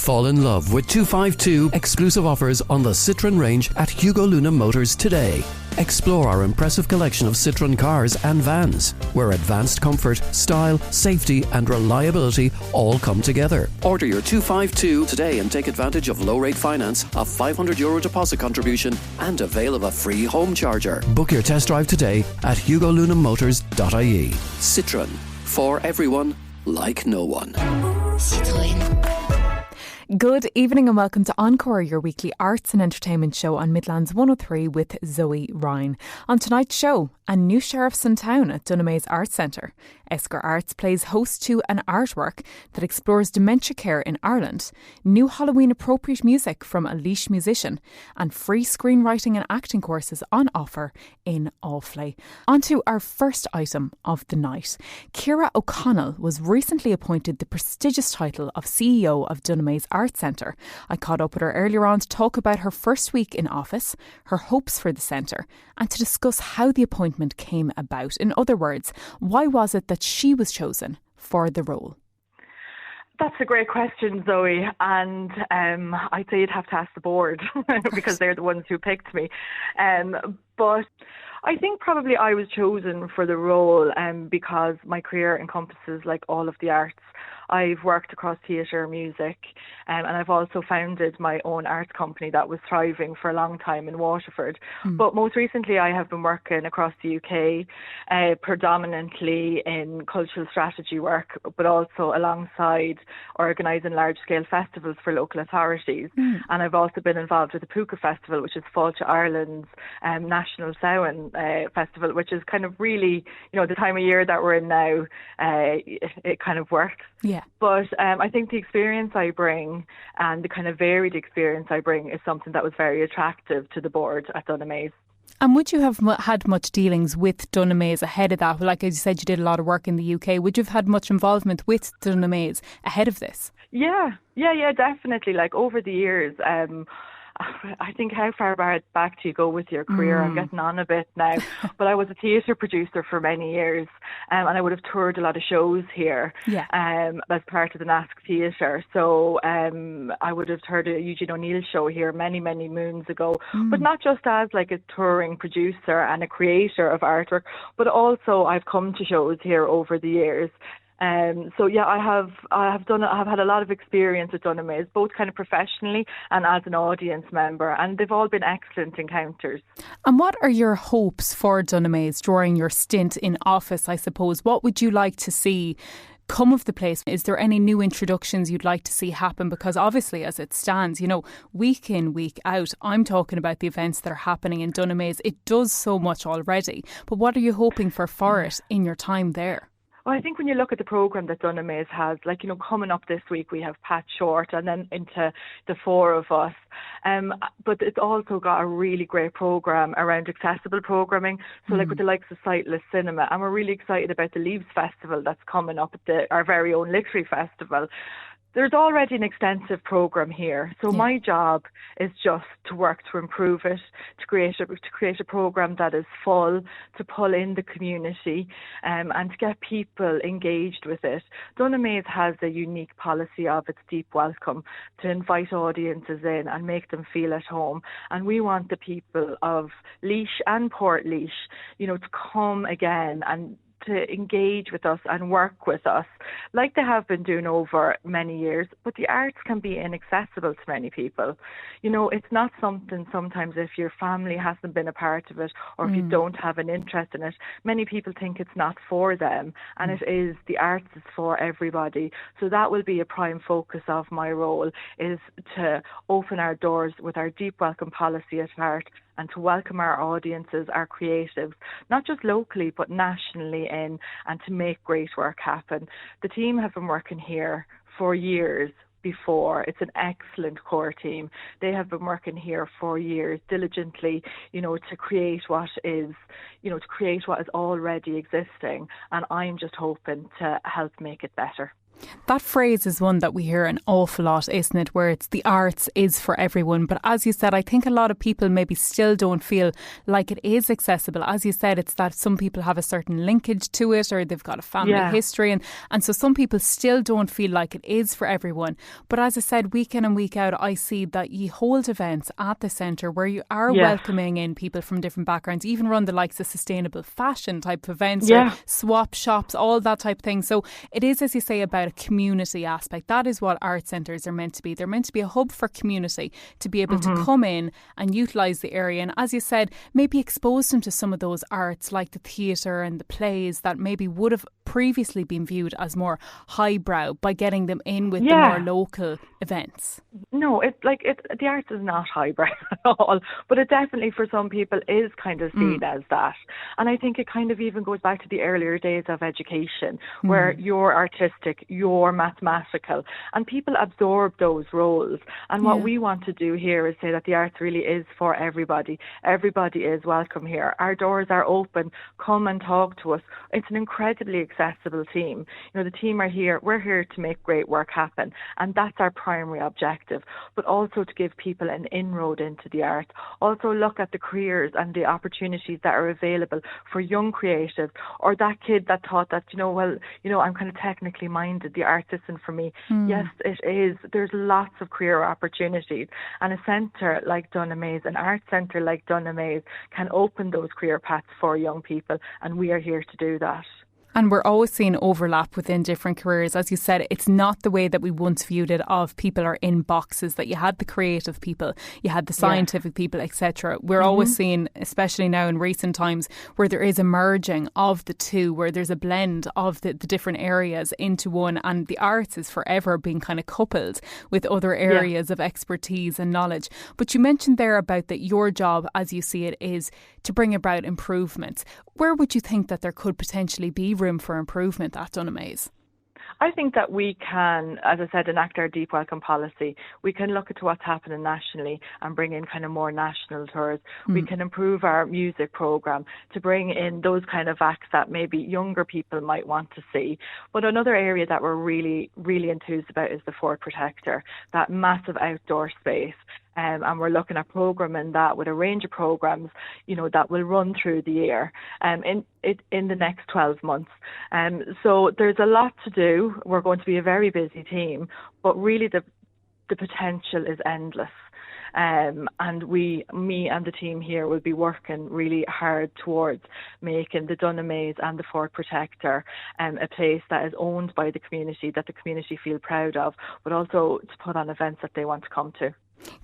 Fall in love with 252 exclusive offers on the Citroën range at Hugo Luna Motors today. Explore our impressive collection of Citroën cars and vans, where advanced comfort, style, safety and reliability all come together. Order your 252 today and take advantage of low-rate finance, a €500 deposit contribution and avail of a free home charger. Book your test drive today at hugolunamotors.ie. Citroën. For everyone, like no one. Citroën. Good evening and welcome to Encore, your weekly arts and entertainment show on Midlands 103 with Zoe Ryan. On tonight's show, a new sheriff's in town at Dunamaze Arts Centre. Esker Arts plays host to an artwork that explores dementia care in Ireland, new Halloween-appropriate music from a Laois musician, and free screenwriting and acting courses on offer in Offaly. On to our first item of the night. Ciara O'Connell was recently appointed the prestigious title of CEO of Dunamaze Arts Centre. I caught up with her earlier on to talk about her first week in office, her hopes for the centre, and to discuss how the appointment came about. In other words, why was it that she was chosen for the role? That's a great question, Zoe, and I'd say you'd have to ask the board because they're the ones who picked me. But I think probably I was chosen for the role because my career encompasses like all of the arts. I've worked across theatre, music, and I've also founded my own arts company that was thriving for a long time in Waterford. But most recently I have been working across the UK, predominantly in cultural strategy work, but also alongside organising large-scale festivals for local authorities. And I've also been involved with the Puka Festival, which is Fáilte Ireland's national Samhain festival, which is kind of really, you know, the time of year that we're in now, it kind of works. Yeah. But I think the experience I bring and the kind of varied experience I bring is something that was very attractive to the board at Dunamaze. And would you have had much dealings with Dunamaze ahead of that? Like as you said, you did a lot of work in the UK. Would you have had much involvement with Dunamaze ahead of this? Yeah, definitely. Like over the years, I think how far back do you go with your career? I'm getting on a bit now, but I was a theatre producer for many years, and I would have toured a lot of shows here as part of the NASC Theatre. So I would have toured a Eugene O'Neill show here many, many moons ago, but not just as like a touring producer and a creator of artwork, but also I've come to shows here over the years. So yeah, I have had a lot of experience at Dunamaze, both kind of professionally and as an audience member, and they've all been excellent encounters. And what are your hopes for Dunamaze during your stint in office, I suppose? What would you like to see come of the place? Is there any new introductions you'd like to see happen? Because obviously, as it stands, you know, week in, week out, I'm talking about the events that are happening in Dunamaze. It does so much already, but what are you hoping for it in your time there? Well, I think when you look at the programme that Dunamaze has, like, you know, coming up this week, we have Pat Short and then into the four of us. But it's also got a really great programme around accessible programming. So like with the likes of Sightless Cinema. And we're really excited about the Leaves Festival that's coming up at our very own Literary Festival. There's already an extensive programme here, so my job is just to work to improve it, to create a programme that is full, to pull in the community, and to get people engaged with it. Dunamaze has a unique policy of its deep welcome, to invite audiences in and make them feel at home. And we want the people of Laois and Port Laois, you know, to come again and to engage with us and work with us like they have been doing over many years. But the arts can be inaccessible to many people. You know, it's not something sometimes if your family hasn't been a part of it or if you don't have an interest in it, many people think it's not for them. And it is. The arts is for everybody. So that will be a prime focus of my role, is to open our doors with our deep welcome policy at heart and to welcome our audiences, our creatives, not just locally but nationally in, and to make great work happen. The team have been working here for years before. It's an excellent core team. They have been working here for years diligently, you know, to create what is already existing, and I'm just hoping to help make it better. That phrase is one that we hear an awful lot, isn't it? Where it's the arts is for everyone. But as you said, I think a lot of people maybe still don't feel like it is accessible. As you said, it's that some people have a certain linkage to it or they've got a family history. And so some people still don't feel like it is for everyone. But as I said, week in and week out, I see that you hold events at the centre where you are welcoming in people from different backgrounds, you even run the likes of sustainable fashion type events or swap shops, all that type of thing. So it is, as you say, about a community aspect. That is what art centres are meant to be. They're meant to be a hub for community to be able to come in and utilise the area. And as you said, maybe expose them to some of those arts like the theatre and the plays that maybe would have previously been viewed as more highbrow by getting them in with the more local events. No, the arts is not highbrow at all, but it definitely for some people is kind of seen as that. And I think it kind of even goes back to the earlier days of education where you're artistic, you're mathematical, and people absorb those roles. And what we want to do here is say that the arts really is for everybody. Everybody is welcome here. Our doors are open. Come and talk to us. It's an incredibly accessible team. You know, the team are here. We're here to make great work happen. And that's our primary objective, but also to give people an inroad into the arts. Also look at the careers and the opportunities that are available for young creatives, or that kid that thought that, I'm kind of technically minded, the arts isn't for me. Yes, it is. There's lots of career opportunities, and a centre like Dunamaze, an art centre like Dunamaze, can open those career paths for young people, and we are here to do that. And we're always seeing overlap within different careers. As you said, it's not the way that we once viewed it of people are in boxes, that you had the creative people, you had the scientific people, etc. We're always seeing, especially now in recent times, where there is a merging of the two, where there's a blend of the different areas into one, and the arts is forever being kind of coupled with other areas of expertise and knowledge. But you mentioned there about that your job, as you see it, is to bring about improvements. Where would you think that there could potentially be room for improvement at Dunamaze? I think that we can, as I said, enact our deep welcome policy. We can look at what's happening nationally and bring in kind of more national tours. We can improve our music programme to bring in those kind of acts that maybe younger people might want to see. But another area that we're really, really enthused about is the Fort Protector, that massive outdoor space. And we're looking at programming that with a range of programmes, that will run through the year in the next 12 months. So there's a lot to do. We're going to be a very busy team, but really the potential is endless. And me and the team here will be working really hard towards making the Dunamaze and the Fort Protector a place that is owned by the community, that the community feel proud of, but also to put on events that they want to come to.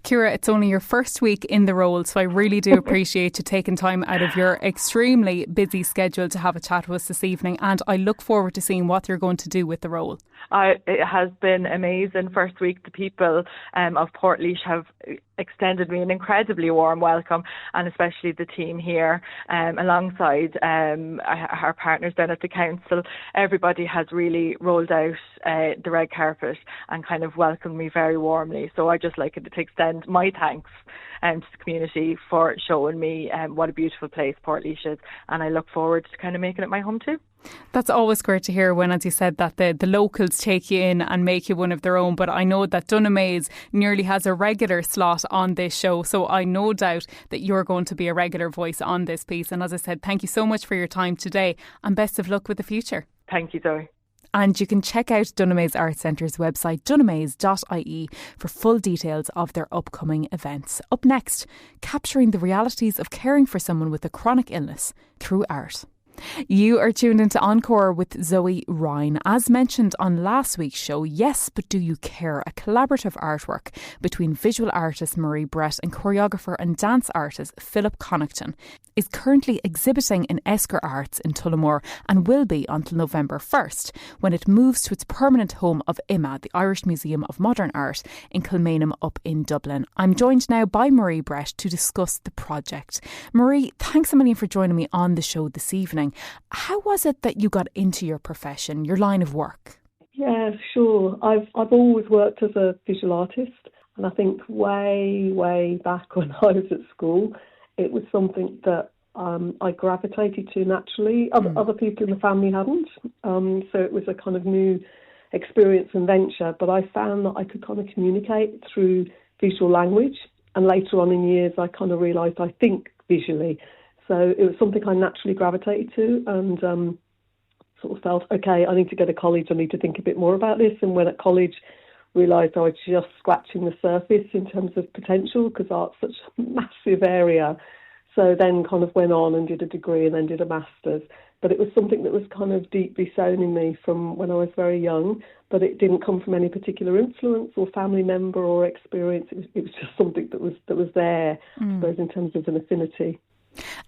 Ciara, it's only your first week in the role, so I really do appreciate you taking time out of your extremely busy schedule to have a chat with us this evening, and I look forward to seeing what you're going to do with the role. It has been amazing first week. The people of Portlaoise have extended me an incredibly warm welcome, and especially the team here alongside our partners down at the council. Everybody has really rolled out the red carpet and kind of welcomed me very warmly. So I just like it to extend my thanks to the community for showing me what a beautiful place Portlaoise is, and I look forward to kind of making it my home too. That's always great to hear when, as you said, that the locals take you in and make you one of their own. But I know that Dunamaze nearly has a regular slot on this show, so I no doubt that you're going to be a regular voice on this piece. And as I said, thank you so much for your time today, and best of luck with the future. Thank you, Zoe. And you can check out Dunamaze Art Centre's website, dunamaze.ie, for full details of their upcoming events. Up next, capturing the realities of caring for someone with a chronic illness through art. You are tuned into Encore with Zoe Ryan. As mentioned on last week's show, Yes, But Do You Care? A collaborative artwork between visual artist Marie Brett and choreographer and dance artist Philip Connaughton is currently exhibiting in Esker Arts in Tullamore and will be until November 1st, when it moves to its permanent home of IMA, the Irish Museum of Modern Art in Kilmainham up in Dublin. I'm joined now by Marie Brett to discuss the project. Marie, thanks a million for joining me on the show this evening. How was it that you got into your profession, your line of work? Yeah, sure. I've always worked as a visual artist, and I think way back when I was at school, it was something that I gravitated to naturally. Other people in the family hadn't, so it was a kind of new experience and venture, but I found that I could kind of communicate through visual language. And later on in years, I kind of realised I think visually. So it was something I naturally gravitated to, and sort of felt, okay, I need to go to college, I need to think a bit more about this. And when at college, realised I was just scratching the surface in terms of potential, because art's such a massive area. So then kind of went on and did a degree and then did a master's. But it was something that was kind of deeply sown in me from when I was very young, but it didn't come from any particular influence or family member or experience. It was just something that was there, I suppose, in terms of an affinity.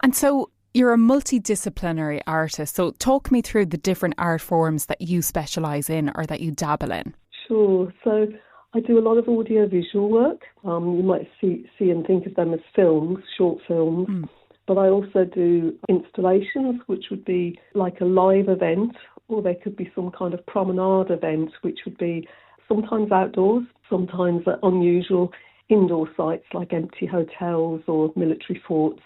And so you're a multidisciplinary artist. So talk me through the different art forms that you specialise in or that you dabble in. Sure. So I do a lot of audio-visual work. You might see and think of them as films, short films. But I also do installations, which would be like a live event, or there could be some kind of promenade event, which would be sometimes outdoors, sometimes at unusual indoor sites like empty hotels or military forts,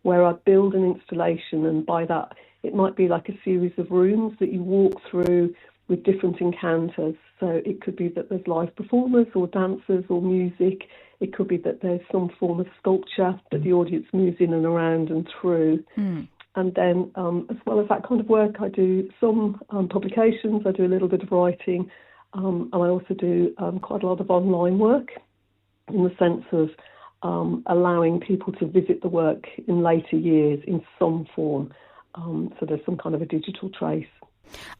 where I build an installation, and by that it might be like a series of rooms that you walk through with different encounters. So it could be that there's live performers or dancers or music. It could be that there's some form of sculpture that the audience moves in and around and through. And then as well as that kind of work, I do some publications, I do a little bit of writing, and I also do quite a lot of online work, in the sense of allowing people to visit the work in later years in some form. So there's some kind of a digital trace.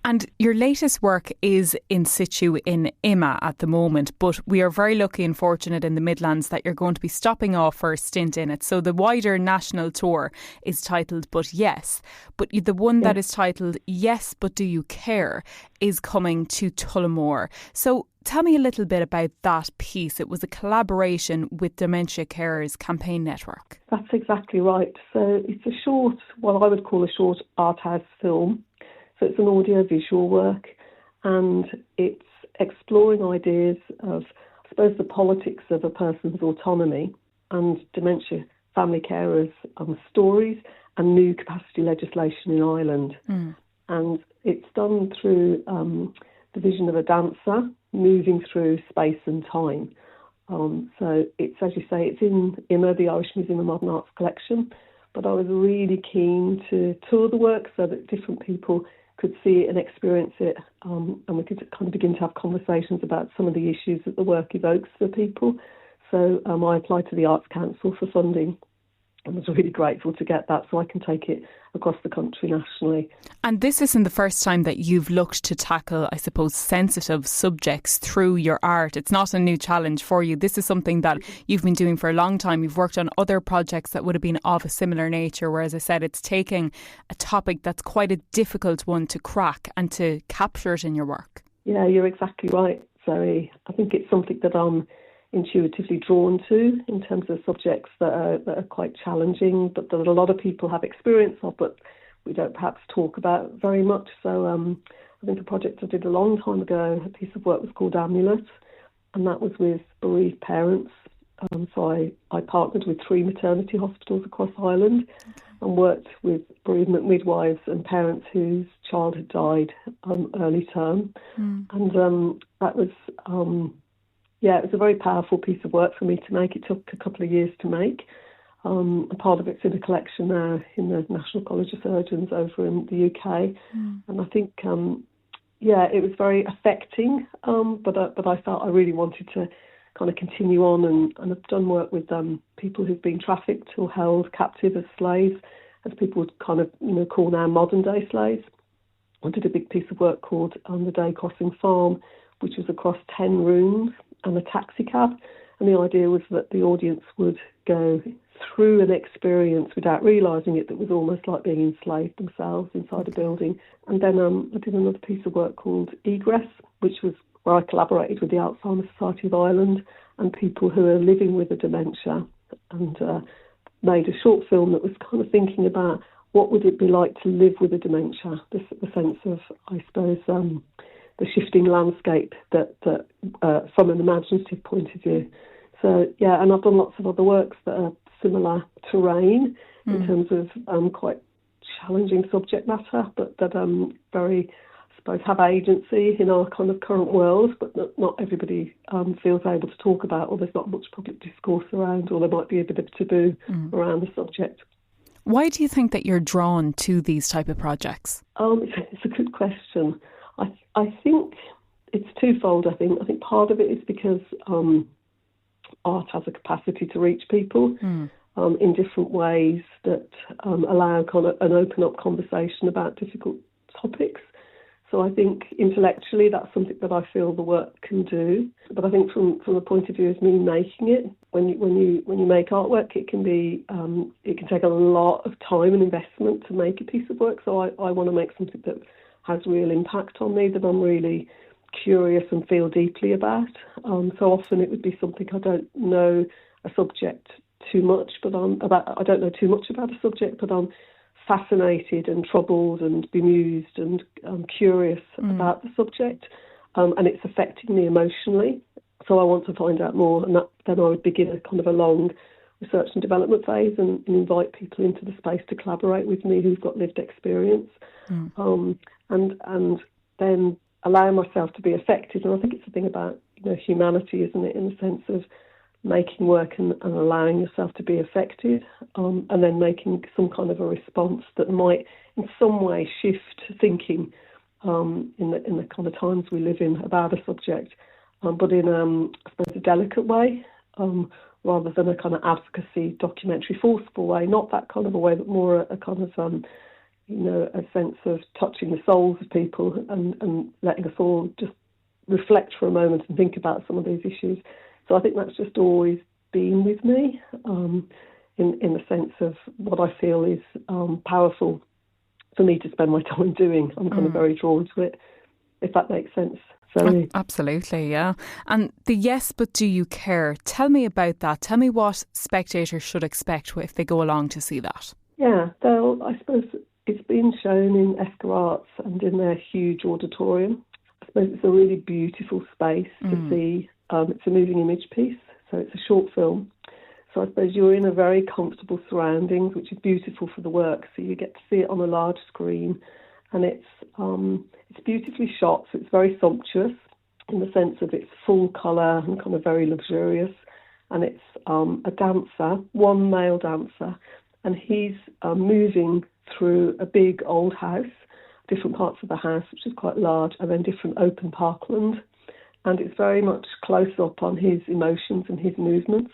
And your latest work is in situ in Imma at the moment, but we are very lucky and fortunate in the Midlands that you're going to be stopping off for a stint in it. So the wider national tour is titled But Yes, but the one that is titled Yes, But Do You Care is coming to Tullamore. So tell me a little bit about that piece. It was a collaboration with Dementia Carers Campaign Network. That's exactly right. So it's a short, what I would call a short art house film. So it's an audio-visual work, and it's exploring ideas of, I suppose, the politics of a person's autonomy and dementia family carers stories and new capacity legislation in Ireland. And it's done through the vision of a dancer moving through space and time. So it's, as you say, it's in Imma, the Irish Museum of Modern Art's collection, but I was really keen to tour the work so that different people could see it and experience it, and we could kind of begin to have conversations about some of the issues that the work evokes for people. So I applied to the Arts Council for funding and was really grateful to get that, so I can take it across the country nationally. And this isn't the first time that you've looked to tackle, I suppose, sensitive subjects through your art. It's not a new challenge for you. This is something that you've been doing for a long time. You've worked on other projects that would have been of a similar nature, where, as I said, it's taking a topic that's quite a difficult one to crack and to capture it in your work. Yeah, you're exactly right, Zoe. I think it's something that I'm intuitively drawn to in terms of subjects that are quite challenging, but that a lot of people have experience of, but we don't perhaps talk about very much. So I think a project I did a long time ago, a piece of work was called Amulet, and that was with bereaved parents. So I partnered with 3 maternity hospitals across Ireland and worked with bereavement midwives and parents whose child had died early term. And that was... it was a very powerful piece of work for me to make. It took a couple of years to make. A part of it's in a collection now in the National College of Surgeons over in the UK. And I think, it was very affecting, but I felt I really wanted to kind of continue on, and I've done work with people who've been trafficked or held captive as slaves, as people would kind of call now modern day slaves. I did a big piece of work called The Day Crossing Farm, which was across 10 rooms and a taxi cab, and the idea was that the audience would go through an experience without realising it that was almost like being enslaved themselves inside a building. And then I did another piece of work called Egress, which was where I collaborated with the Alzheimer's Society of Ireland and people who are living with a dementia, and made a short film that was kind of thinking about what would it be like to live with a dementia, the sense of, I suppose, the shifting landscape that from an imaginative point of view. So, and I've done lots of other works that are similar terrain in terms of quite challenging subject matter, but that very, I suppose, have agency in our kind of current world, but not everybody feels able to talk about, or there's not much public discourse around, or there might be a bit of taboo around the subject. Why do you think that you're drawn to these type of projects? It's a good question. I think it's twofold. I think part of it is because art has a capacity to reach people in different ways that allow kind of an open-up conversation about difficult topics. So I think intellectually that's something that I feel the work can do. But I think from the point of view of me making it, when you make artwork, it can take a lot of time and investment to make a piece of work. So I want to make something that has real impact on me, that I'm really curious and feel deeply about. So often it would be something I don't know a subject too much, I don't know too much about a subject, but I'm fascinated and troubled and bemused and curious about the subject, and it's affecting me emotionally. So I want to find out more, and then I would begin a kind of a long research and development phase and invite people into the space to collaborate with me who've got lived experience, and then allow myself to be affected. And I think it's the thing about humanity, isn't it, in the sense of making work and allowing yourself to be affected, and then making some kind of a response that might in some way shift thinking in the kind of times we live in about a subject, but in I suppose a delicate way, rather than a kind of advocacy, documentary, forceful way. Not that kind of a way, but more a kind of a sense of touching the souls of people and letting us all just reflect for a moment and think about some of these issues. So I think that's just always been with me, in the sense of what I feel is powerful for me to spend my time doing. I'm kind of very drawn to it, if that makes sense. So absolutely, yeah. And the Yes But Do You Care? Tell me about that. Tell me what spectators should expect if they go along to see that. Yeah, I suppose it's been shown in Esker Arts and in their huge auditorium. I suppose it's a really beautiful space to see. It's a moving image piece, so it's a short film. So I suppose you're in a very comfortable surroundings, which is beautiful for the work. So you get to see it on a large screen, and it's beautifully shot. So it's very sumptuous in the sense of it's full colour and kind of very luxurious. And it's a dancer, one male dancer, and he's moving through a big old house, different parts of the house, which is quite large, and then different open parkland. And it's very much close up on his emotions and his movements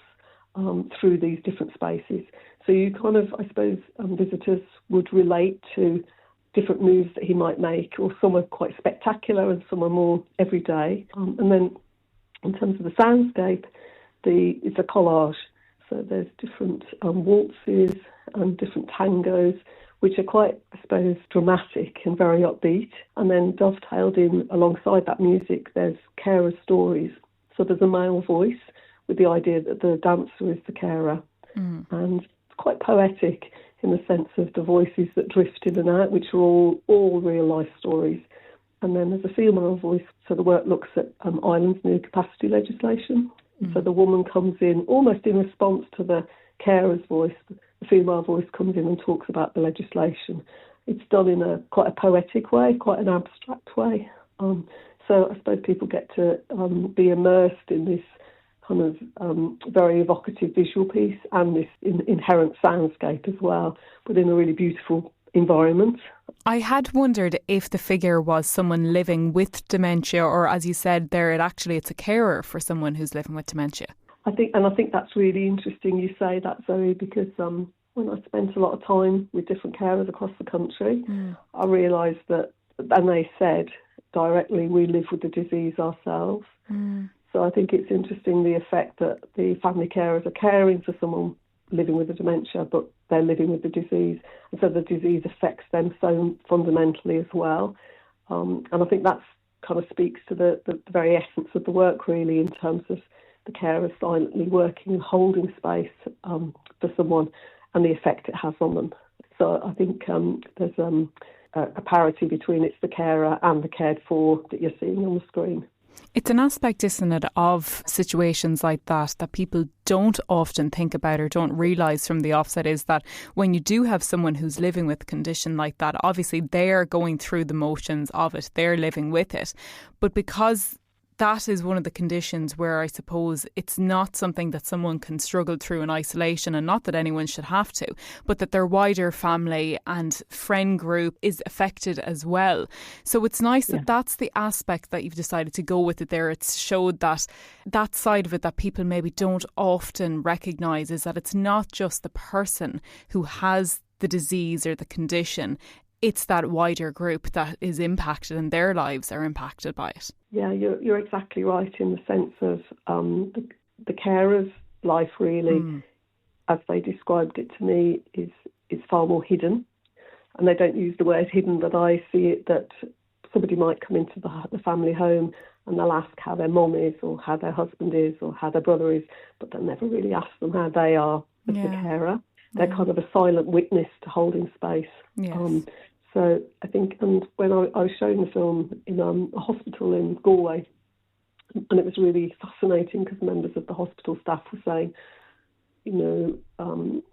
through these different spaces. So you kind of, I suppose, visitors would relate to different moves that he might make, or some are quite spectacular and some are more everyday. And then in terms of the soundscape, it's a collage. So there's different waltzes and different tangos, which are quite, I suppose, dramatic and very upbeat. And then dovetailed in alongside that music, there's carer stories. So there's a male voice with the idea that the dancer is the carer. And it's quite poetic in the sense of the voices that drift in and out, which are all real life stories. And then there's a female voice. So the work looks at Ireland's new capacity legislation. So the woman comes in almost in response to the carer's voice. The female voice comes in and talks about the legislation. It's done in quite a poetic way, quite an abstract way. So I suppose people get to be immersed in this kind of very evocative visual piece and this inherent soundscape as well, but in a really beautiful environment. I had wondered if the figure was someone living with dementia, or as you said there, it's a carer for someone who's living with dementia. I think that's really interesting you say that, Zoe, because when I spent a lot of time with different carers across the country, I realised that, and they said directly, we live with the disease ourselves. So I think it's interesting the effect that the family carers are caring for someone living with a dementia, but they're living with the disease, and so the disease affects them so fundamentally as well. And I think that's kind of speaks to the very essence of the work, really, in terms of the carer silently working and holding space for someone and the effect it has on them. So I think there's a parity between it's the carer and the cared for that you're seeing on the screen. It's an aspect, isn't it, of situations like that people don't often think about or don't realise from the offset, is that when you do have someone who's living with a condition like that, obviously they're going through the motions of it, they're living with it. But because that is one of the conditions where I suppose it's not something that someone can struggle through in isolation, and not that anyone should have to, but that their wider family and friend group is affected as well. So it's nice that that's the aspect that you've decided to go with it there. It's showed that side of it that people maybe don't often recognise, is that it's not just the person who has the disease or the condition. It's that wider group that is impacted, and their lives are impacted by it. Yeah, you're exactly right in the sense of the carer's life really, as they described it to me, is far more hidden. And they don't use the word hidden, but I see it that somebody might come into the family home and they'll ask how their mum is, or how their husband is, or how their brother is, but they'll never really ask them how they are as the carer. They're kind of a silent witness to holding space. Yes. So I think, and when I was showing the film in a hospital in Galway, and it was really fascinating because members of the hospital staff were saying, you know,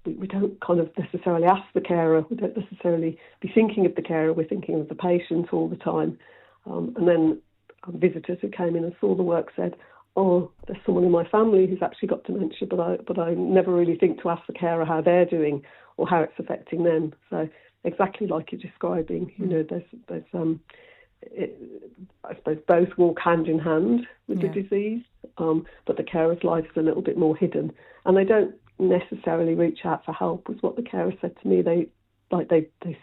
we don't kind of necessarily ask the carer, we don't necessarily be thinking of the carer, we're thinking of the patient all the time. And then visitors who came in and saw the work said, oh, there's someone in my family who's actually got dementia, but I never really think to ask the carer how they're doing or how it's affecting them. So exactly like you're describing, you know, there's I suppose both walk hand in hand with the disease, but the carer's life is a little bit more hidden, and they don't necessarily reach out for help. Was what the carer said to me. They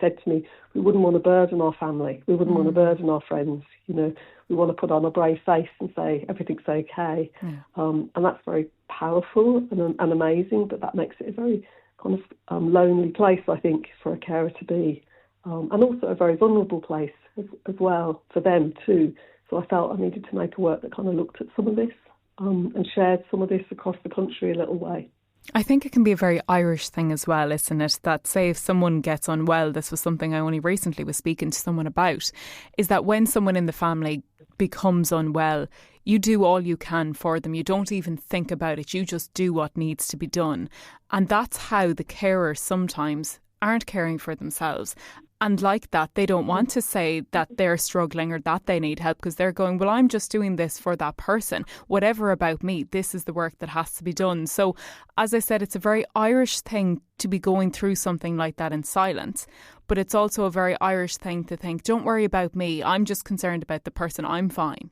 said to me, we wouldn't want to burden our family, we wouldn't want to burden our friends. You know, we want to put on a brave face and say everything's okay, and that's very powerful and amazing. But that makes it a very kind of lonely place, I think, for a carer to be, and also a very vulnerable place as well for them too. So I felt I needed to make a work that kind of looked at some of this and shared some of this across the country a little way. I think it can be a very Irish thing as well, isn't it? That say if someone gets unwell, this was something I only recently was speaking to someone about, is that when someone in the family becomes unwell, you do all you can for them. You don't even think about it. You just do what needs to be done. And that's how the carers sometimes aren't caring for themselves. And like that, they don't want to say that they're struggling or that they need help, because they're going, well, I'm just doing this for that person. Whatever about me, this is the work that has to be done. So, as I said, it's a very Irish thing to be going through something like that in silence. But it's also a very Irish thing to think, don't worry about me. I'm just concerned about the person. I'm fine.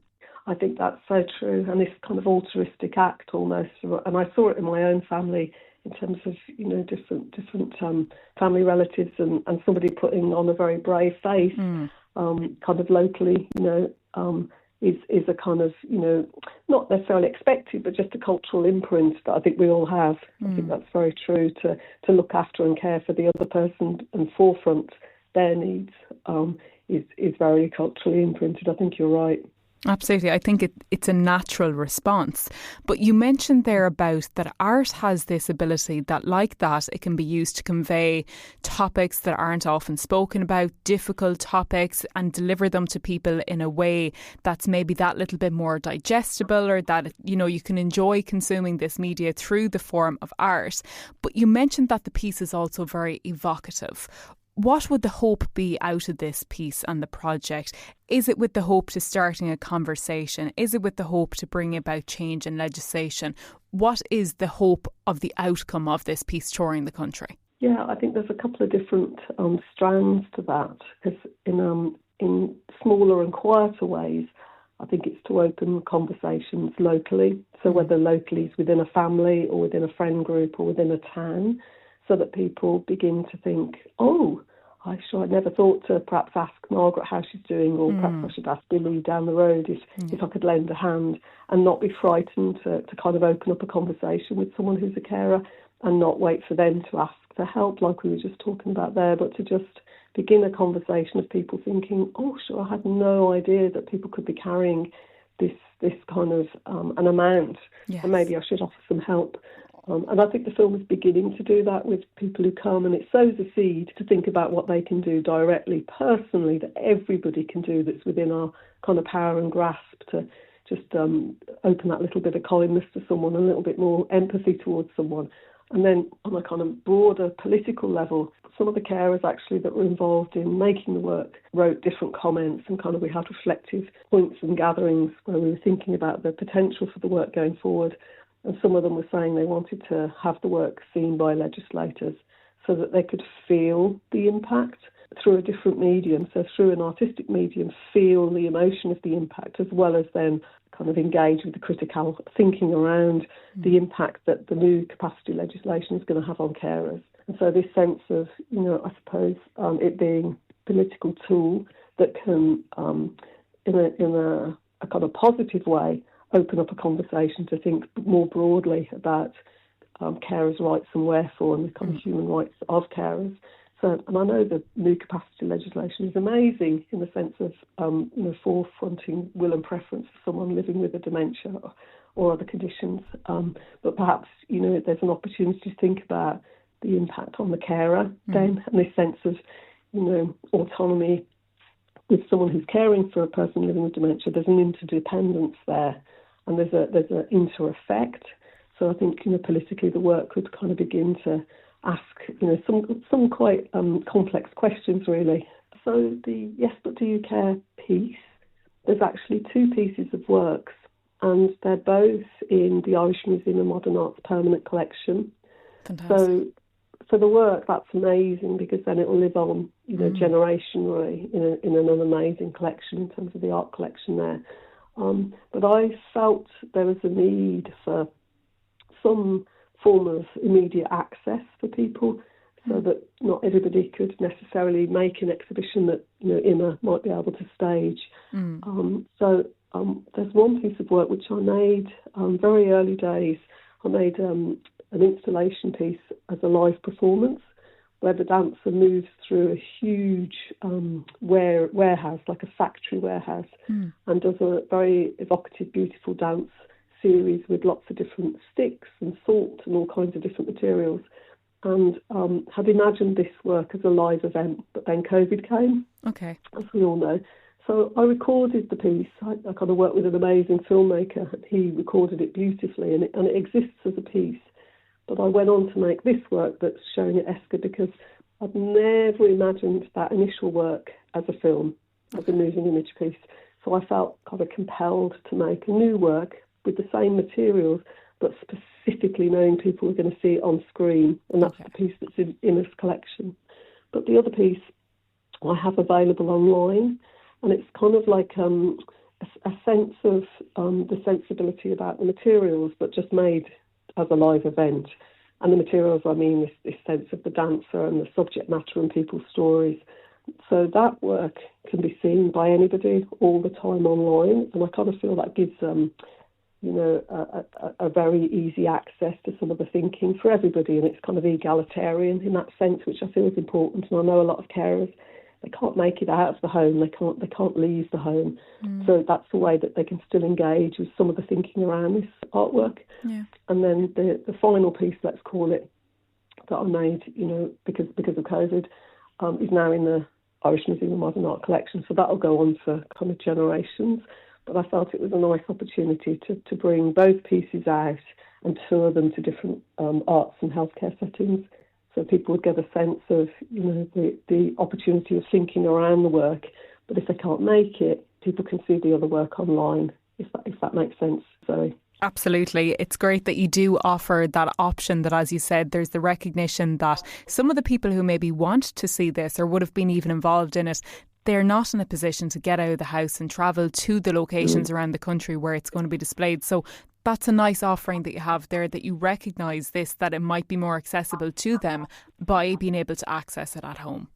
I think that's so true. And this kind of altruistic act almost. And I saw it in my own family in terms of, you know, different family relatives and somebody putting on a very brave face, kind of locally, you know, is a kind of, you know, not necessarily expected, but just a cultural imprint that I think we all have. I think that's very true, to look after and care for the other person and forefront their needs is very culturally imprinted. I think you're right. Absolutely. I think it's a natural response. But you mentioned there about that art has this ability that, like that, it can be used to convey topics that aren't often spoken about, difficult topics, and deliver them to people in a way that's maybe that little bit more digestible, or that, you know, you can enjoy consuming this media through the form of art. But you mentioned that the piece is also very evocative. What would the hope be out of this piece and the project? Is it with the hope to starting a conversation? Is it with the hope to bring about change in legislation? What is the hope of the outcome of this piece touring the country? Yeah, I think there's a couple of different strands to that. Because in smaller and quieter ways, I think it's to open conversations locally. So whether locally is within a family or within a friend group or within a town, so that people begin to think, oh, I'd never thought to perhaps ask Margaret how she's doing, or perhaps I should ask Billy down the road if I could lend a hand, and not be frightened to kind of open up a conversation with someone who's a carer and not wait for them to ask for help like we were just talking about there, but to just begin a conversation of people thinking, oh, sure, I had no idea that people could be carrying this kind of an amount, and maybe I should offer some help. And I think the film is beginning to do that with people who come, and it sows a seed to think about what they can do directly, personally, that everybody can do that's within our kind of power and grasp to just open that little bit of kindness to someone, a little bit more empathy towards someone. And then on a kind of broader political level, some of the carers actually that were involved in making the work wrote different comments, and kind of we had reflective points and gatherings where we were thinking about the potential for the work going forward. And some of them were saying they wanted to have the work seen by legislators so that they could feel the impact through a different medium, so through an artistic medium, feel the emotion of the impact, as well as then kind of engage with the critical thinking around the impact that the new capacity legislation is going to have on carers. And so this sense of, I suppose, it being a political tool that can, in a kind of positive way, open up a conversation to think more broadly about carers' rights and wherefore, and the kind of human rights of carers. So, and I know the new capacity legislation is amazing in the sense of, forefronting will and preference for someone living with a dementia or other conditions. But perhaps, there's an opportunity to think about the impact on the carer then, and this sense of, autonomy with someone who's caring for a person living with dementia. There's an interdependence there, and there's an inter-effect. So I think, politically the work could kind of begin to ask, some quite complex questions, really. So the Yes But Do You Care piece, there's actually two pieces of works, and they're both in the Irish Museum of Modern Art's permanent collection. Fantastic. So for the work, that's amazing, because then it will live on, generationally in an amazing collection in terms of the art collection there. But I felt there was a need for some form of immediate access for people, so that not everybody could necessarily make an exhibition that Emma might be able to stage. So there's one piece of work which I made very early days. I made an installation piece as a live performance, where the dancer moves through a huge warehouse, like a factory warehouse, and does a very evocative, beautiful dance series with lots of different sticks and salt and all kinds of different materials, and had imagined this work as a live event, but then COVID came, as we all know. So I recorded the piece. I kind of worked with an amazing filmmaker, and he recorded it beautifully, and it exists as a piece. But I went on to make this work that's showing at ESCA, because I'd never imagined that initial work as a film, as a moving image piece. So I felt kind of compelled to make a new work with the same materials, but specifically knowing people were going to see it on screen, and that's the piece that's in Emma's collection. But the other piece I have available online, and it's kind of like a sense of the sensibility about the materials, but just made as a live event. And the materials, I mean, this sense of the dancer and the subject matter and people's stories. So that work can be seen by anybody all the time online, and I kind of feel that gives a very easy access to some of the thinking for everybody, and it's kind of egalitarian in that sense, which I feel is important. And I know a lot of carers, they can't make it out of the home, they can't leave the home, so that's the way that they can still engage with some of the thinking around this artwork. And then the final piece, let's call it, that I made, because of COVID, is now in the Irish Museum of Modern Art collection, so that'll go on for kind of generations. But I felt it was a nice opportunity to bring both pieces out and tour them to different arts and healthcare settings, so people would get a sense of, the opportunity of thinking around the work. But if they can't make it, people can see the other work online, if that makes sense, Zoe. Absolutely. It's great that you do offer that option, that, as you said, there's the recognition that some of the people who maybe want to see this or would have been even involved in it, they're not in a position to get out of the house and travel to the locations around the country where it's going to be displayed. So that's a nice offering that you have there, that you recognise this, that it might be more accessible to them by being able to access it at home.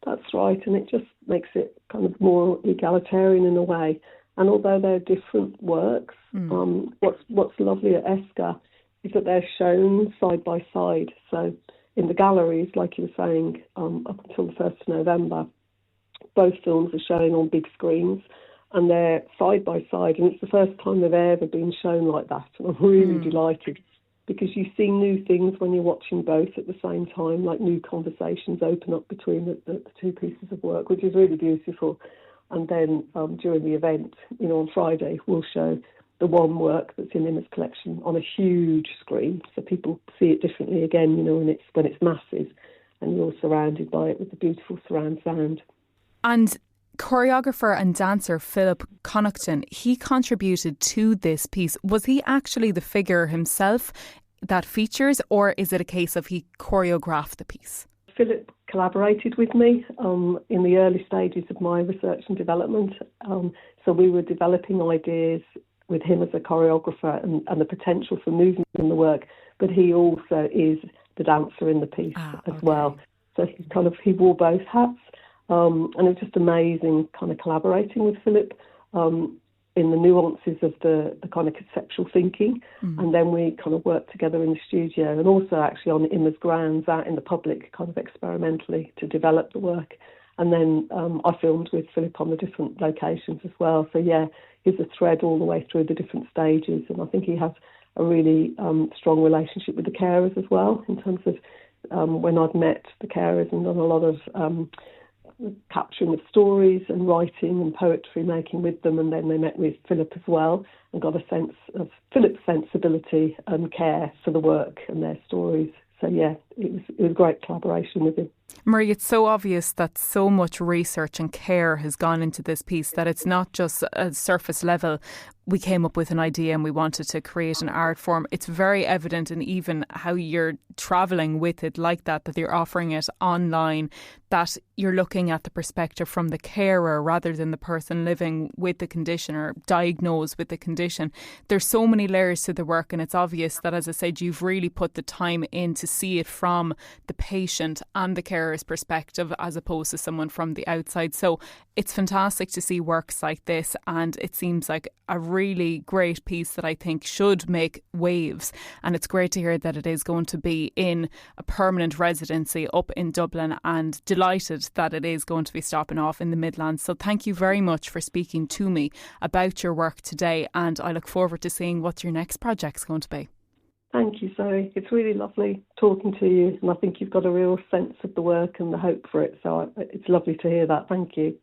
That's right, and it just makes it kind of more egalitarian in a way. And although they're different works, what's lovely at ESCA is that they're shown side by side. So in the galleries, like you were saying, up until the 1st of November, both films are showing on big screens, and they're side by side, and it's the first time they've ever been shown like that, and I'm really delighted. because you see new things when you're watching both at the same time, like new conversations open up between the two pieces of work, which is really beautiful. And then during the event, on Friday, we'll show the one work that's in Emma's collection on a huge screen, so people see it differently again, when it's massive, and you're surrounded by it with the beautiful surround sound. And choreographer and dancer Philip Connaughton, he contributed to this piece. Was he actually the figure himself that features, or is it a case of he choreographed the piece? Philip collaborated with me in the early stages of my research and development. So we were developing ideas with him as a choreographer and the potential for movement in the work, but he also is the dancer in the piece as well. So he wore both hats. And it was just amazing kind of collaborating with Philip in the nuances of the kind of conceptual thinking. And then we kind of worked together in the studio and also actually on Emma's grounds out in the public, kind of experimentally to develop the work. And then I filmed with Philip on the different locations as well. So yeah, he's a thread all the way through the different stages. And I think he has a really strong relationship with the carers as well, in terms of when I've met the carers and done a lot of capturing of stories and writing and poetry making with them, and then they met with Philip as well and got a sense of Philip's sensibility and care for the work and their stories. So yeah, it was great collaboration with him. Marie, it's so obvious that so much research and care has gone into this piece that it's not just a surface level. We came up with an idea and we wanted to create an art form. It's very evident in even how you're travelling with it like that you're offering it online, that you're looking at the perspective from the carer rather than the person living with the condition or diagnosed with the condition. There's so many layers to the work, and it's obvious that, as I said, you've really put the time in to see it from the patient and the carer's perspective as opposed to someone from the outside. So it's fantastic to see works like this, and it seems like a really great piece that I think should make waves. And it's great to hear that it is going to be in a permanent residency up in Dublin, and delighted that it is going to be stopping off in the Midlands. So thank you very much for speaking to me about your work today, and I look forward to seeing what your next project's going to be. Thank you, Zoe. It's really lovely talking to you, and I think you've got a real sense of the work and the hope for it. So it's lovely to hear that. Thank you.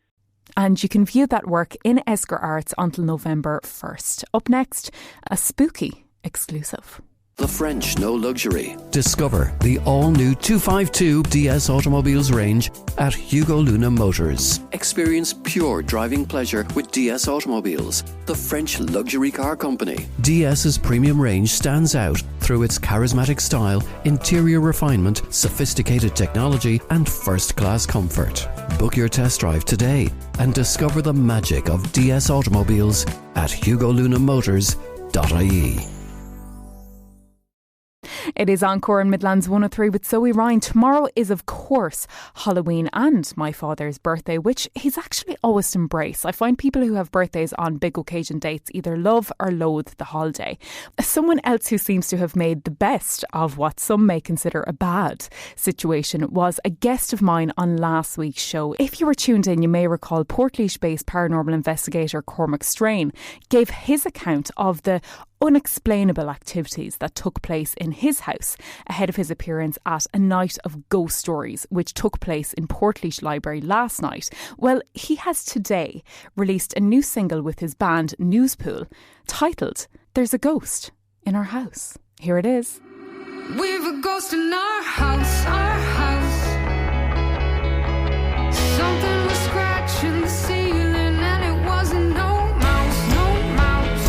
And you can view that work in Esker Arts until November 1st. Up next, a spooky exclusive. The French know luxury. Discover the all-new 252 DS Automobiles range at Hugo Luna Motors. Experience pure driving pleasure with DS Automobiles, the French luxury car company. DS's premium range stands out through its charismatic style, interior refinement, sophisticated technology, and first-class comfort. Book your test drive today and discover the magic of DS Automobiles at hugolunamotors.ie. It is Encore in Midlands 103 with Zoe Ryan. Tomorrow is, of course, Halloween and my father's birthday, which he's actually always embraced. I find people who have birthdays on big occasion dates either love or loathe the holiday. Someone else who seems to have made the best of what some may consider a bad situation was a guest of mine on last week's show. If you were tuned in, you may recall Portlaoise-based paranormal investigator Cormac Strain gave his account of the unexplainable activities that took place in his house ahead of his appearance at a night of ghost stories, which took place in Portlaoise Library last night. Well, he has today released a new single with his band Newspool titled There's a Ghost in Our House. Here it is. We've a ghost in our house, our house. Something was scratching the ceiling and it wasn't no mouse, no mouse.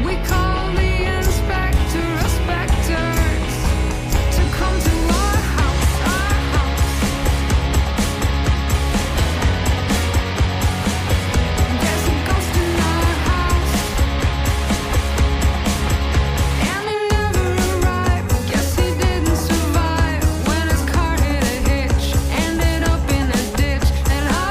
We call the inspector or specters to come to our house, our house. There's a ghost in our house and he never arrived. Guess he didn't survive when his car hit a hitch, ended up in a ditch, and I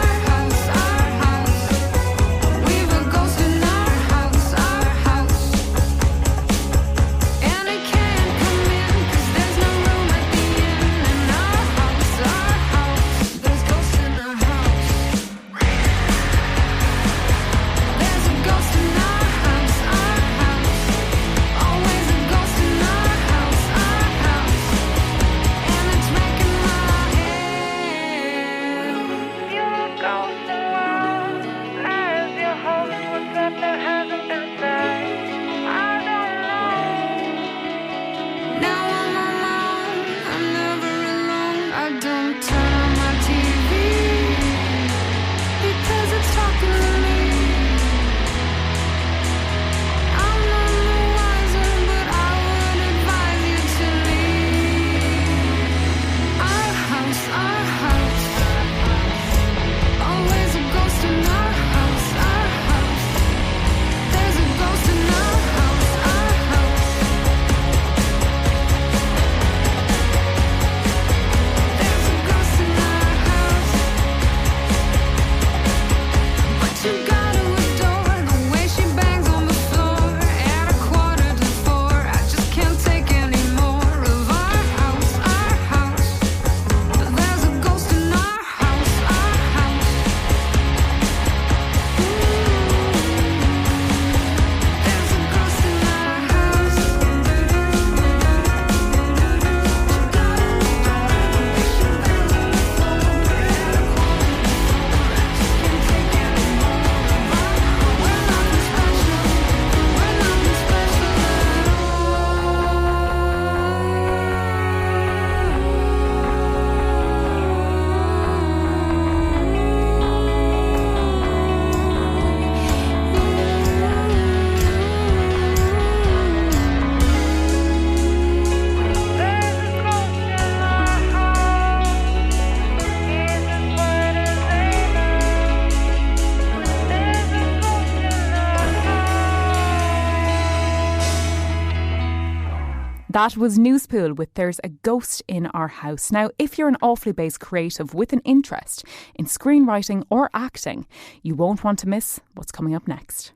that was Newspool with There's a Ghost in Our House. Now, if you're an awfully based creative with an interest in screenwriting or acting, you won't want to miss what's coming up next.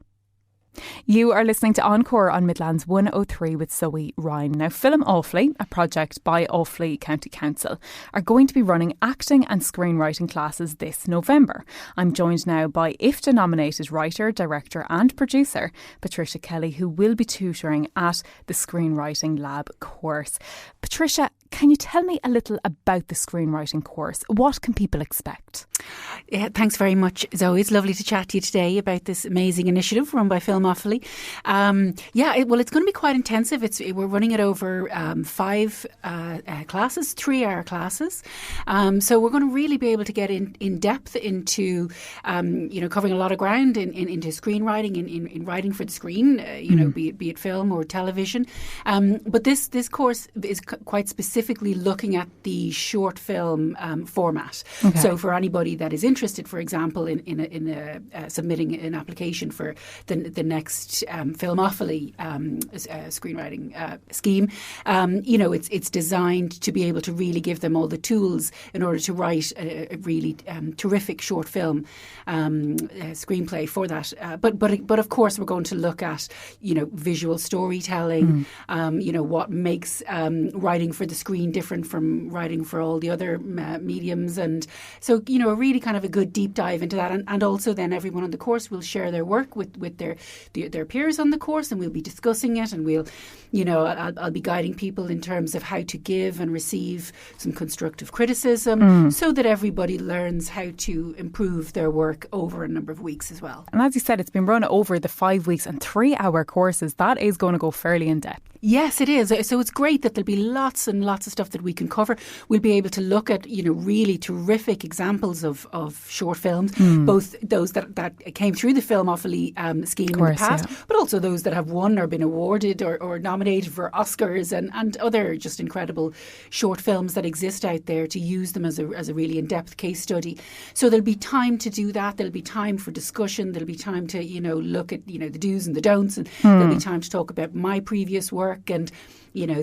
You are listening to Encore on Midlands 103 with Zoe Ryan. Now, Film Awfully, a project by Awfully County Council, are going to be running acting and screenwriting classes this November. I'm joined now by IFTA nominated writer, director and producer Patricia Kelly, who will be tutoring at the Screenwriting Lab course. Patricia, can you tell me a little about the screenwriting course? What can people expect? Yeah, thanks very much, Zoe. It's lovely to chat to you today about this amazing initiative run by Film Awfully. It's going to be quite intensive. We're running it over 5 classes, 3-hour classes. So we're going to really be able to get in depth into, covering a lot of ground into screenwriting, in writing for the screen, be it film or television. But this course is quite specifically looking at the short film format. Okay. So for anybody that is interested, for example, in submitting an application for the next Film Awfully screenwriting scheme, it's designed to be able to really give them all the tools in order to write a really terrific short film screenplay for that. But of course, we're going to look at visual storytelling. What makes writing for the screen different from writing for all the other mediums, and so a really kind of a good deep dive into that, and also then everyone on the course will share their work with their peers on the course, and we'll be discussing it, and we'll I'll be guiding people in terms of how to give and receive some constructive criticism so that everybody learns how to improve their work over a number of weeks as well. And as you said, it's been run over the 5 weeks and 3-hour courses. That is going to go fairly in depth. Yes, it is. So it's great that there'll be lots and lots of stuff that we can cover. We'll be able to look at, really terrific examples of short films, both those that came through the Film Awfully scheme in the past, but also those that have won or been awarded or nominated for Oscars and other just incredible short films that exist out there, to use them as a really in-depth case study. So there'll be time to do that. There'll be time for discussion. There'll be time to, look at, the do's and the don'ts, and there'll be time to talk about my previous work and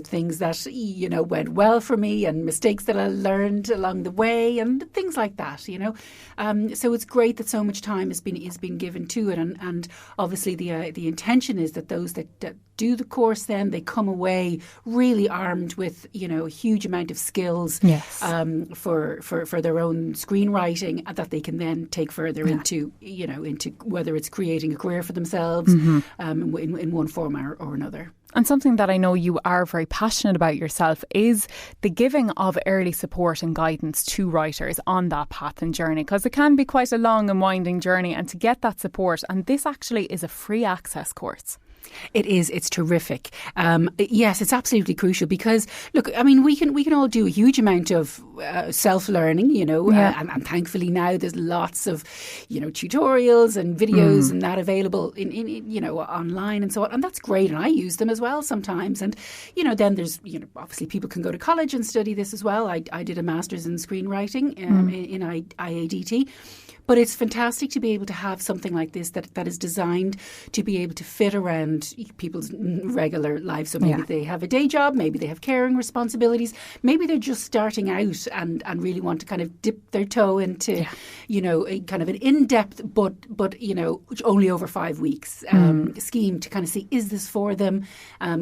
things that went well for me and mistakes that I learned along the way and things like that. So it's great that so much time has been given to it, and obviously the intention is that those that do the course, then they come away really armed with a huge amount of skills. Yes. For their own screenwriting that they can then take further into whether it's creating a career for themselves in one form or another. And something that I know you are very passionate about yourself is the giving of early support and guidance to writers on that path and journey, because it can be quite a long and winding journey, and to get that support. And this actually is a free access course. It is. It's terrific. Yes, it's absolutely crucial because, look, I mean, we can all do a huge amount of self-learning, and thankfully now there's lots of, tutorials and videos and that available in online and so on, and that's great, and I use them as well sometimes. And then there's obviously people can go to college and study this as well. I did a master's in screenwriting in IADT. But it's fantastic to be able to have something like this that is designed to be able to fit around people's regular lives. So maybe they have a day job, maybe they have caring responsibilities, maybe they're just starting out and really want to kind of dip their toe into, a kind of an in-depth but only over 5 weeks scheme to kind of see, is this for them,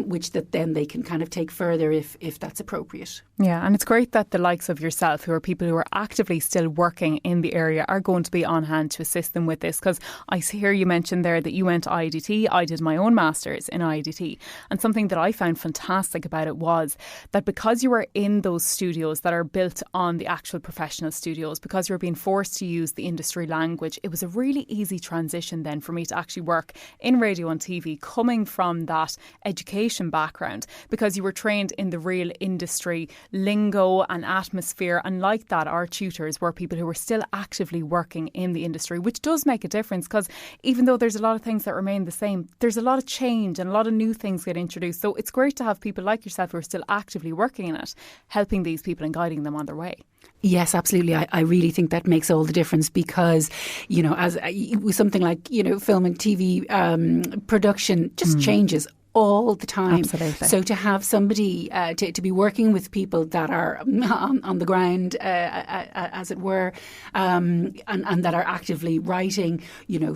which that then they can kind of take further if that's appropriate. Yeah, and it's great that the likes of yourself, who are people who are actively still working in the area, are going to be on hand to assist them with this, because I hear you mentioned there that you went to IDT. I did my own master's in IDT, and something that I found fantastic about it was that because you were in those studios that are built on the actual professional studios, because you were being forced to use the industry language, it was a really easy transition then for me to actually work in radio and TV, coming from that education background, because you were trained in the real industry lingo and atmosphere, and like that our tutors were people who were still actively working in the industry, which does make a difference, because even though there's a lot of things that remain the same, there's a lot of change and a lot of new things get introduced. So it's great to have people like yourself who are still actively working in it, helping these people and guiding them on their way. Yes, absolutely. I really think that makes all the difference because, as with something like, film and TV production just changes all the time. Absolutely. So to have somebody, to be working with people that are on the ground, as it were, and that are actively writing,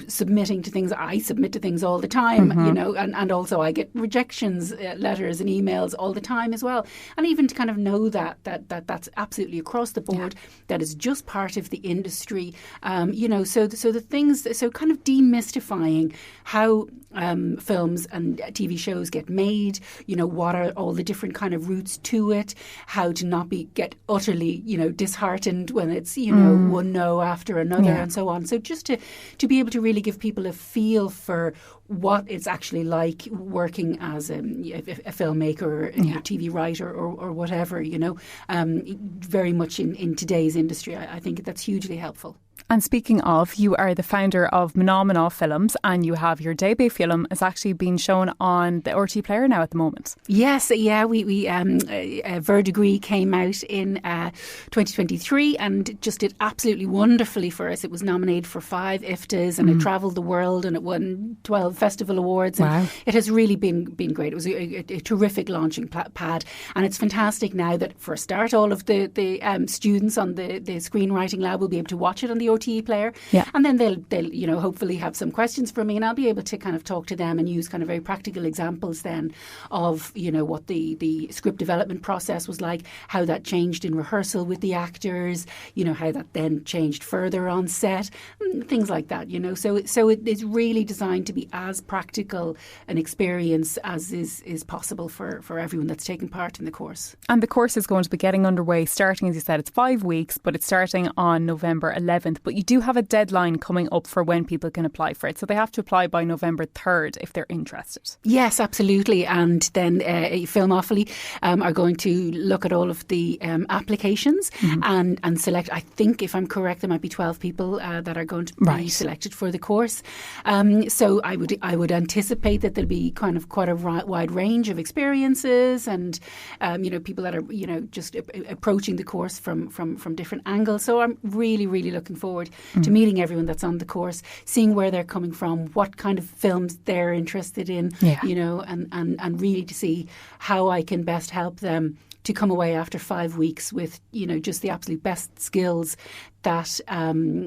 submitting to things. I submit to things all the time, and also I get rejections, letters and emails all the time as well. And even to kind of know that's absolutely across the board, that is just part of the industry, so the things, so kind of demystifying how films and TV shows get made, what are all the different kind of routes to it, how to not get utterly, disheartened when it's, one no after another and so on. So just to be able to really give people a feel for what it's actually like working as a filmmaker or a TV writer or whatever, very much in today's industry. I think that's hugely helpful. And speaking of, you are the founder of Phenomena Films, and you have your debut film is actually being shown on the RT Player now at the moment. Yes, yeah, we Verdegree came out in 2023 and just did absolutely wonderfully for us. It was nominated for 5 IFTAs and it travelled the world and it won 12 festival awards. And it has really been great. It was a terrific launching pad, and it's fantastic now that for a start, all of the students on the screenwriting lab will be able to watch it on the RTE Player, and then they'll hopefully have some questions for me, and I'll be able to kind of talk to them and use kind of very practical examples then of what the script development process was like, how that changed in rehearsal with the actors, how that then changed further on set, things like that. So it is really designed to be as practical an experience as is possible for everyone that's taking part in the course. And the course is going to be getting underway, starting, as you said, it's 5 weeks, but it's starting on November 11th. But you do have a deadline coming up for when people can apply for it. So they have to apply by November 3rd if they're interested. Yes, absolutely. And then Filmophilie are going to look at all of the applications and select, I think, if I'm correct, there might be 12 people that are going to be selected for the course. So I would anticipate that there'll be kind of quite a wide range of experiences and, people that are, just approaching the course from different angles. So I'm really, really looking forward to meeting everyone that's on the course, seeing where they're coming from, what kind of films they're interested in, and really to see how I can best help them to come away after 5 weeks with, just the absolute best skills that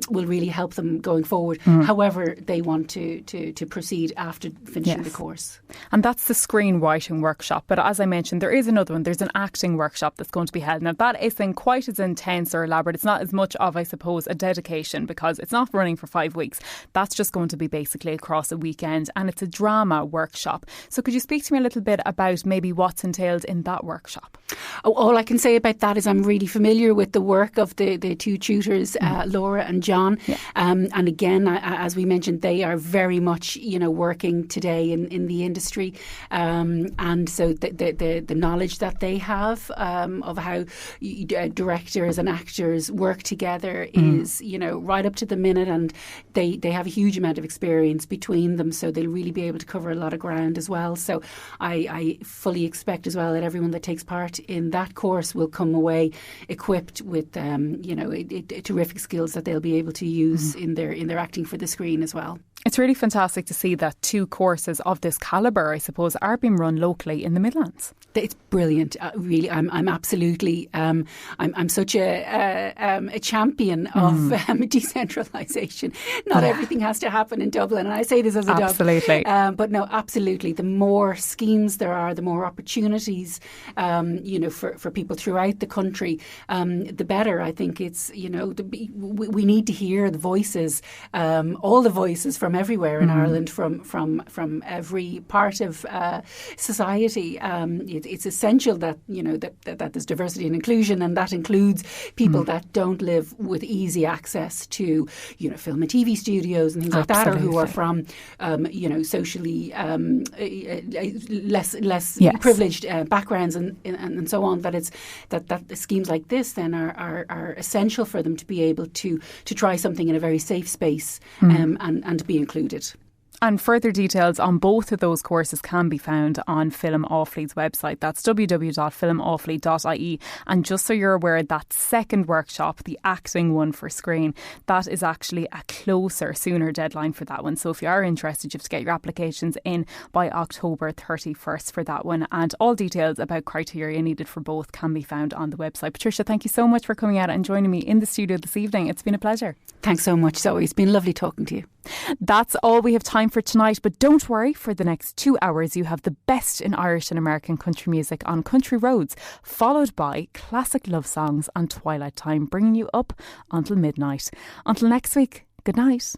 will really help them going forward, however they want to proceed after finishing the course. And that's the screenwriting workshop. But as I mentioned, there is another one. There's an acting workshop that's going to be held. Now, that isn't quite as intense or elaborate. It's not as much of, I suppose, a dedication because it's not running for 5 weeks. That's just going to be basically across a weekend, and it's a drama workshop. So could you speak to me a little bit about maybe what's entailed in that workshop? All I can say about that is I'm really familiar with the work of the two tutors, Laura and John. And again, as we mentioned, they are very much, working today in the industry. And so the knowledge that they have of how directors and actors work together is, right up to the minute. And they have a huge amount of experience between them. So they'll really be able to cover a lot of ground as well. So I fully expect as well that everyone that takes part in that course will come away equipped with, terrific skills that they'll be able to use in their acting for the screen as well. It's really fantastic to see that 2 courses of this calibre, I suppose, are being run locally in the Midlands. It's brilliant. Really, I'm absolutely. I'm such a champion of decentralisation. Not everything has to happen in Dublin, and I say this as a absolutely. But no, absolutely. The more schemes there are, the more opportunities, for people throughout the country, the better. I think it's we need to hear the voices, all the voices from everywhere in Ireland, from every part of society. It's essential that that there's diversity and inclusion, and that includes people that don't live with easy access to film and TV studios and things like that, or who are from socially less privileged backgrounds and so on. That it's that schemes like this then are essential for them to be able to try something in a very safe space and to be included. And further details on both of those courses can be found on Film Awfully's website. That's www.filmawfully.ie. And just so you're aware, that second workshop, the acting one for screen, that is actually a sooner deadline for that one. So if you are interested, you have to get your applications in by October 31st for that one. And all details about criteria needed for both can be found on the website. Patricia, thank you so much for coming out and joining me in the studio this evening. It's been a pleasure. Thanks so much, Zoe. It's been lovely talking to you. That's all we have time for tonight, but don't worry, for the next 2 hours you have the best in Irish and American country music on Country Roads, followed by classic love songs on Twilight Time, bringing you up until midnight. Until next week, good night.